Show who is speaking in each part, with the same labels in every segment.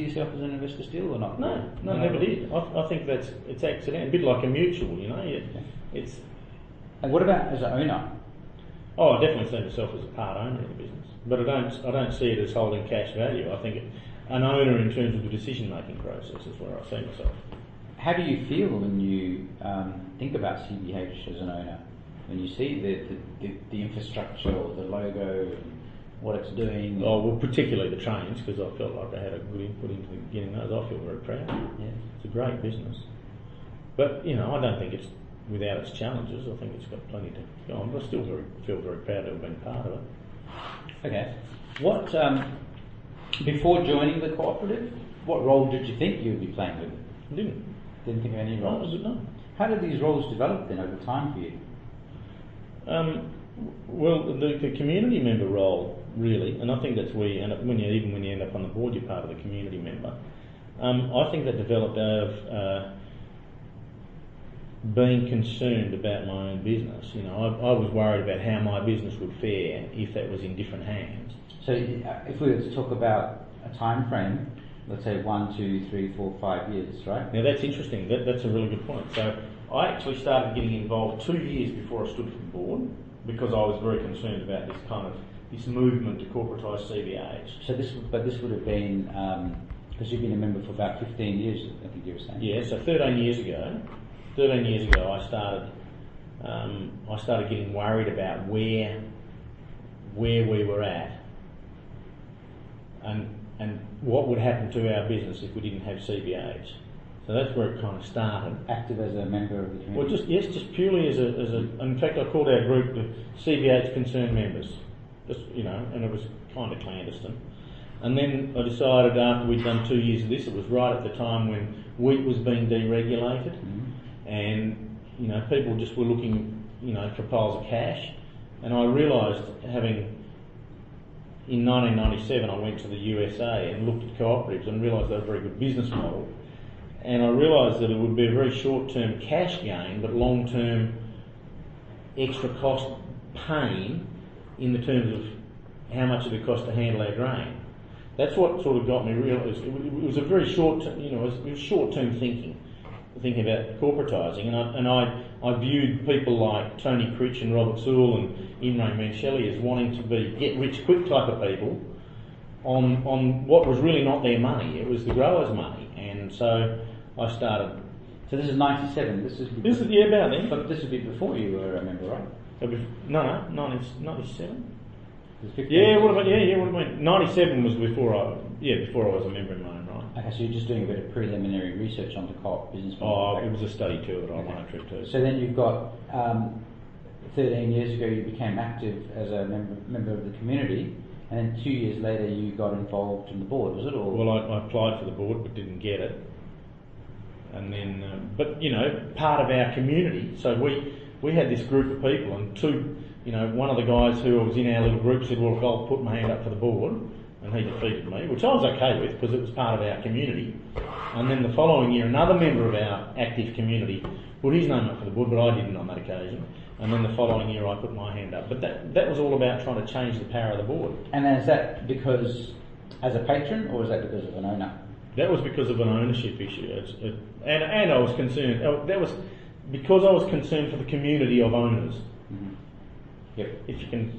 Speaker 1: see yourself as an investor still or not?
Speaker 2: No, never did. I think it's accidental, a bit like a mutual, you know. It's.
Speaker 1: And what about as an owner?
Speaker 2: Oh, I definitely see myself as a part owner of the business, but I don't see it as holding cash value. I think an owner in terms of the decision-making process is where I see myself.
Speaker 1: How do you feel when you think about CBH as an owner? When you see the infrastructure or the logo and what it's doing?
Speaker 2: Oh, well, particularly the trains, because I felt like I had a good input into getting those. I feel very proud.
Speaker 1: Yeah.
Speaker 2: It's a great business. But, you know, I don't think it's without its challenges. I think it's got plenty to go on, but I still feel very proud to have been part of it.
Speaker 1: Okay. What, before joining the cooperative, what role did you think you would be playing with it?
Speaker 2: Didn't
Speaker 1: think of any roles?
Speaker 2: No.
Speaker 1: How did these roles develop then over time for you?
Speaker 2: Well, the community member role, really, and I think that's where you end up, when you end up on the board, you're part of the community member. I think that developed out of being concerned about my own business. You know, I was worried about how my business would fare if that was in different hands.
Speaker 1: So if we were to talk about a time frame, let's say 1, 2, 3, 4, 5 years, right?
Speaker 2: Now that's interesting. That's a really good point. So I actually started getting involved 2 years before I stood for the board because I was very concerned about this movement to corporatise CBH.
Speaker 1: So this would have been because you've been a member for about 15 years, I think you were saying.
Speaker 2: Yeah. So 13 years ago, I started getting worried about where we were at, and what would happen to our business if we didn't have CBH. So that's where it kind of started.
Speaker 1: Active as a member of the community?
Speaker 2: Well, just purely as a. In fact, I called our group the CBH Concerned Members, just, you know, and it was kind of clandestine. And then I decided after we'd done 2 years of this, it was right at the time when wheat was being deregulated, and you know people just were looking, you know, for piles of cash, and I realised in 1997 I went to the USA and looked at cooperatives and realised they were a very good business model. And I realised that it would be a very short-term cash gain, but long-term extra cost pain in the terms of how much it would cost to handle our grain. That's what sort of got me realised. It was a very short-term, you know, it was short-term thinking about corporatising, and I viewed people like Tony Critch and Robert Sewell and Imre Mencheli as wanting to be get-rich-quick type of people on what was really not their money. It was the growers' money, and so I started.
Speaker 1: So this is 97. This is
Speaker 2: about then.
Speaker 1: But this would be before you were a member, right?
Speaker 2: No, 97. Yeah, what about 97 was before I was a member in my own right.
Speaker 1: Okay, so you're just doing a bit of preliminary research on the co-op business model.
Speaker 2: Oh, it was a study tour that I went on a trip to.
Speaker 1: So then you've got 13 years ago you became active as a member of the community, and then 2 years later you got involved in the board, was it? Or?
Speaker 2: Well, I applied for the board but didn't get it, and then but you know, part of our community. So we had this group of people, and one of the guys who was in our little group said, well, I'll put my hand up for the board, and he defeated me, which I was okay with because it was part of our community. And then the following year, another member of our active community put his name up for the board, but I didn't on that occasion. And then the following year, I put my hand up. But that was all about trying to change the power of the board.
Speaker 1: And then is that because as a patron, or is that because of an owner?
Speaker 2: That was because of an ownership issue, and I was concerned. That was because I was concerned for the community of owners.
Speaker 1: Mm-hmm. Yep.
Speaker 2: If you can,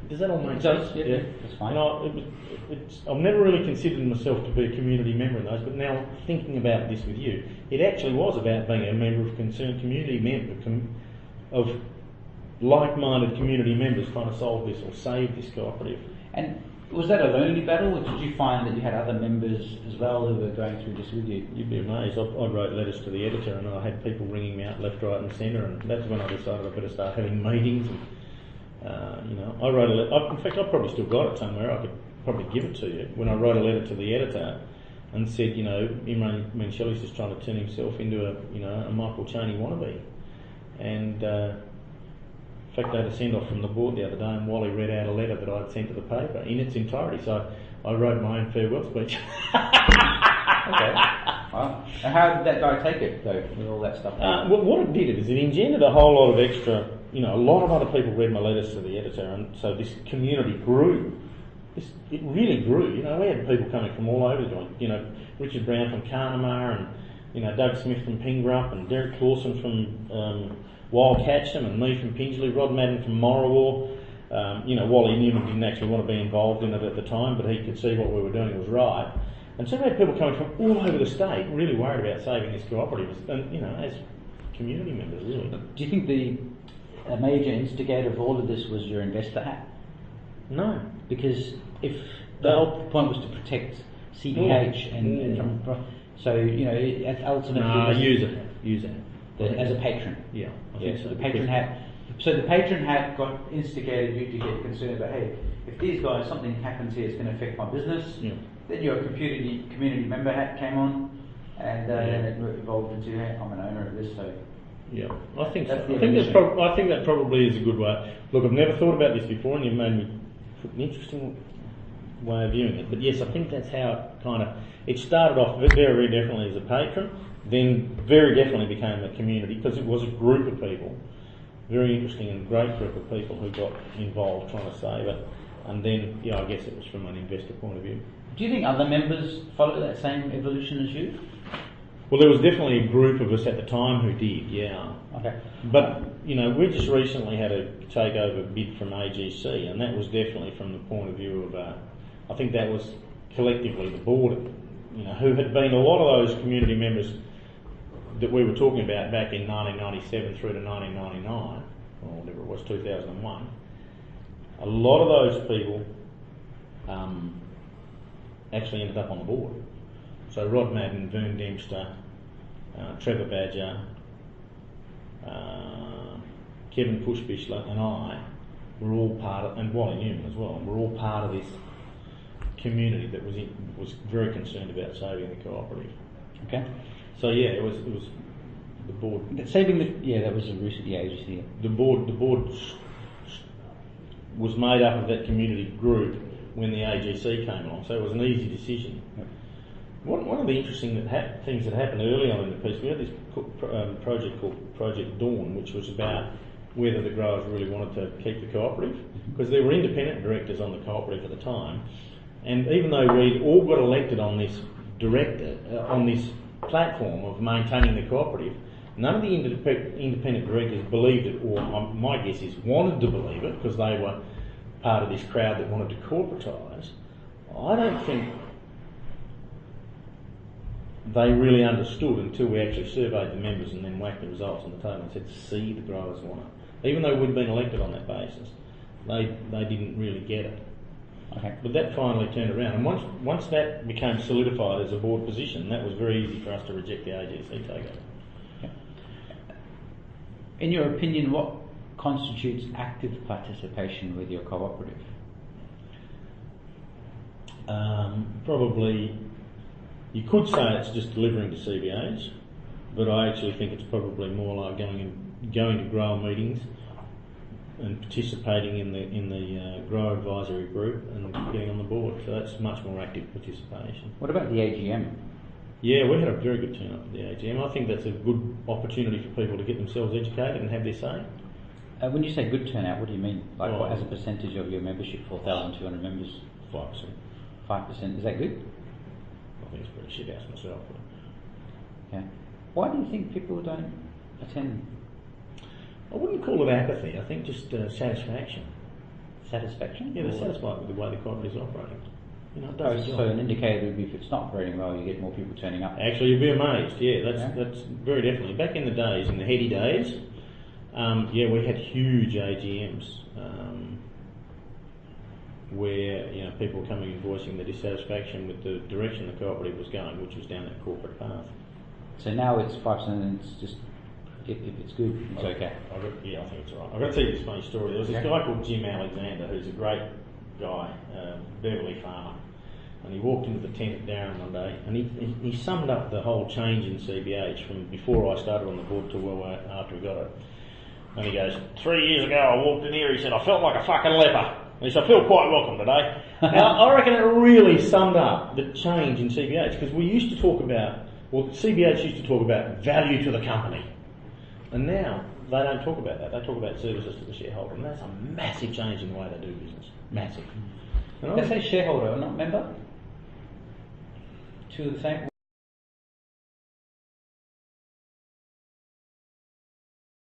Speaker 2: does that all make
Speaker 1: sense?
Speaker 2: sense?
Speaker 1: Yeah, that's fine.
Speaker 2: I've never really considered myself to be a community member in those, but now thinking about this with you, it actually was about being a member of a concerned community member of like-minded community members trying to solve this or save this cooperative.
Speaker 1: And was that a lonely battle, or did you find that you had other members as well who were going through this with you?
Speaker 2: You'd be amazed. I wrote letters to the editor, and I had people ringing me out left, right and centre, and that's when I decided I better start having meetings. And, I wrote a letter. In fact, I've probably still got it somewhere. I could probably give it to you. When I wrote a letter to the editor and said, Imre Mencheli's just trying to turn himself into a Michael Chaney wannabe. And in fact, I had a send-off from the board the other day, and Wally read out a letter that I'd sent to the paper in its entirety. So I wrote my own farewell speech.
Speaker 1: Okay. Wow. And how did that guy take it, though, with all that stuff?
Speaker 2: What it did is it engendered a whole lot of extra. A lot of other people read my letters to the editor, and so this community grew it really grew. You know, we had people coming from all over the joint. You know, Richard Brown from Carnamah, and you know, Doug Smith from Pingrup, and Derek Clawson from Wild Catcham, and me from Pingelly, Rod Madden from Morawar. You know, Wally Newman didn't actually want to be involved in it at the time, but he could see what we were doing was right. And so we had people coming from all over the state, really worried about saving this cooperative, and you know, as community members, really.
Speaker 1: Do you think a major instigator of all of this was your investor hat?
Speaker 2: No.
Speaker 1: Because if the whole point was to protect CBH and so, you know, ultimately...
Speaker 2: user.
Speaker 1: As a patron.
Speaker 2: Yeah, I
Speaker 1: Yes,
Speaker 2: think so.
Speaker 1: the patron hat. So the patron hat got instigated you to get concerned about, hey, if these guys, something happens here, it's going to affect my business.
Speaker 2: Yeah.
Speaker 1: Then your community member hat came on, and then it evolved into, hey, I'm an owner of this, so...
Speaker 2: Yeah, I think so.
Speaker 1: That's
Speaker 2: I think that probably is a good way. Look, I've never thought about this before, and you've made me put an interesting way of viewing it. But yes, I think that's how it started off very definitely as a patron, then very definitely became a community, because it was a group of people, very interesting and great group of people who got involved trying to save it. And then, I guess it was from an investor point of view.
Speaker 1: Do you think other members followed that same evolution as you?
Speaker 2: Well, there was definitely a group of us at the time who did, yeah.
Speaker 1: Okay.
Speaker 2: But, we just recently had a takeover bid from AGC, and that was definitely from the point of view of, I think that was collectively the board, who had been a lot of those community members that we were talking about back in 1997 through to 1999, or whatever it was, 2001. A lot of those people actually ended up on the board. So Rod Madden, Vern Dempster, Trevor Badger, Kevin Pushbichler and I were all part of, and Wally Newman as well, we're all part of this community that was very concerned about saving the cooperative.
Speaker 1: Okay.
Speaker 2: So yeah, it was the board.
Speaker 1: That was a recent agency.
Speaker 2: The board was made up of that community group when the AGC came along, so it was an easy decision.
Speaker 1: Yep.
Speaker 2: One of the interesting things that happened early on in the piece, we had this project called Project Dawn, which was about whether the growers really wanted to keep the cooperative, because there were independent directors on the cooperative at the time, and even though we'd all got elected on this on this platform of maintaining the cooperative, none of the independent directors believed it, or my guess is wanted to believe it, because they were part of this crowd that wanted to corporatise. I don't think they really understood until we actually surveyed the members and then whacked the results on the table and said, see, the growers want it. Even though we'd been elected on that basis, they didn't really get it.
Speaker 1: Okay.
Speaker 2: But that finally turned around, and once that became solidified as a board position, that was very easy for us to reject the AGC takeover.
Speaker 1: Okay. In your opinion, what constitutes active participation with your cooperative?
Speaker 2: Probably, you could say it's just delivering to CBAs, but I actually think it's probably more like going to grower meetings and participating in the grower advisory group and getting on the board. So that's much more active participation.
Speaker 1: What about the AGM?
Speaker 2: Yeah, we had a very good turnout at the AGM. I think that's a good opportunity for people to get themselves educated and have their say.
Speaker 1: When you say good turnout, what do you mean? Like, what, as a percentage of your membership, 4,200 members?
Speaker 2: 5%.
Speaker 1: 5%. Is that good?
Speaker 2: I think it's pretty shit house myself.
Speaker 1: Okay. Why do you think people don't attend?
Speaker 2: I wouldn't call it apathy. I think just satisfaction.
Speaker 1: Satisfaction?
Speaker 2: Yeah, they're satisfied with the way the cooperative is operating.
Speaker 1: So an indicator would be if it's not operating well, you get more people turning up.
Speaker 2: Actually, you'd be amazed. Yeah, that's very definitely. Back in the days, in the heady days, we had huge AGMs where people were coming and voicing their dissatisfaction with the direction the cooperative was going, which was down that corporate path.
Speaker 1: So now it's 5%, and it's just if it's good, it's okay.
Speaker 2: I think it's all right. I've got to tell you this funny story. There was this guy called Jim Alexander, who's a great guy, Beverley farmer, and he walked into the tent at Darren one day, and he summed up the whole change in CBH from before I started on the board to after we got it. And he goes, 3 years ago I walked in here, he said, I felt like a fucking leper. And he said, I feel quite welcome today. Now, I reckon it really summed up the change in CBH, because we used to talk about, CBH used to talk about value to the company. And now they don't talk about that. They talk about services to the shareholder, and that's a massive change in the way they do business. Massive. And
Speaker 1: They say shareholder, not member. Two of the same.